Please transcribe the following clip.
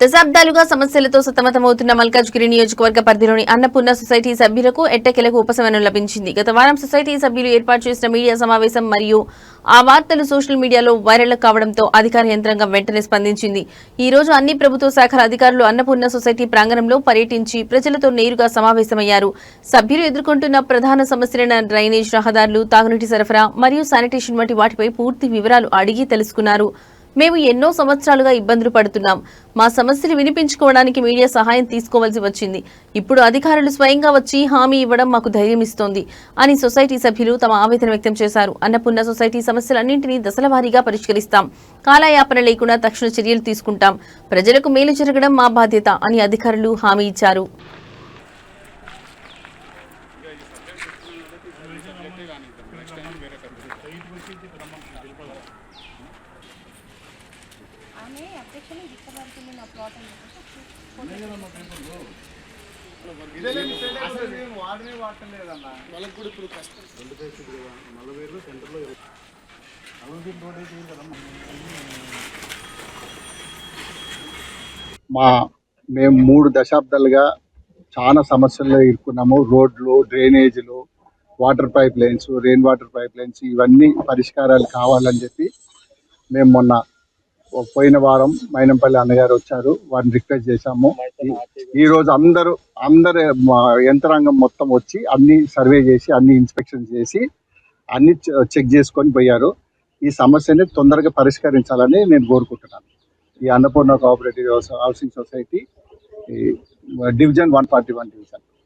దశాబ్దాలుగా సమస్యలతో సతమతమవుతున్న మల్కాజ్గిరి నియోజకవర్గ పరిధిలోని అన్నపూర్ణ సొసైటీ సభ్యులకు ఎట్టకేలకు ఉపశమనం లభించింది. గత వారం సొసైటీ సభ్యులు ఏర్పాటు చేసిన మీడియా సమావేశం మరియు ఆ వార్తలు సోషల్ మీడియాలో వైరల్ కావడంతో అధికార యంత్రాంగం వెంటనే స్పందించింది. ఈ రోజు అన్ని ప్రభుత్వ శాఖల అధికారులు అన్నపూర్ణ సొసైటీ ప్రాంగణంలో పర్యటించి ప్రజలతో నేరుగా సమావేశమయ్యారు. సభ్యులు ఎదుర్కొంటున్న ప్రధాన సమస్యలైన డ్రైనేజ్, రహదారులు, తాగునీటి సరఫరా మరియు శానిటేషన్ వంటి వాటిపై పూర్తి వివరాలు అడిగి తెలుసుకున్నారు. మేము ఎన్నో సంవత్సరాలుగా ఇబ్బందులు పడుతున్నాం. మా సమస్యలు వినిపించుకోవడానికి మీడియా సహాయం తీసుకోవాల్సి వచ్చింది. ఇప్పుడు అధికారులు స్వయంగా వచ్చి హామీ ఇవ్వడం మాకు ధైర్యం ఇస్తోంది అని సొసైటీ సభ్యులు తమ ఆవేదన వ్యక్తం చేశారు. అన్నపూర్ణ సొసైటీ సమస్యలన్నింటినీ దశల వారీగా పరిష్కరిస్తాం. కాలయాపన లేకుండా తక్షణ చర్యలు తీసుకుంటాం. ప్రజలకు మేలు జరగడం మా బాధ్యత అని అధికారులు హామీ ఇచ్చారు. మేము 3 దశాబ్దాలుగా చాలా సమస్యల్లో ఇరుక్కున్నాము. రోడ్లు, డ్రైనేజీలు, water pipe lines, rain water pipe lines ఇవన్నీ పరిష్కారాలు కావాలని చెప్పి మేము మొన్న పోయిన వారం మైనంపల్లి అన్నగారు వచ్చారు. వారిని రిక్వెస్ట్ చేశాము. ఈరోజు అందరూ యంత్రాంగం మొత్తం వచ్చి అన్ని సర్వే చేసి అన్ని ఇన్స్పెక్షన్ చేసి అన్ని చెక్ చేసుకొని పోయారు. ఈ సమస్యని తొందరగా పరిష్కరించాలని నేను కోరుకుంటున్నాను. ఈ Annapurna cooperative housing society division 141 division.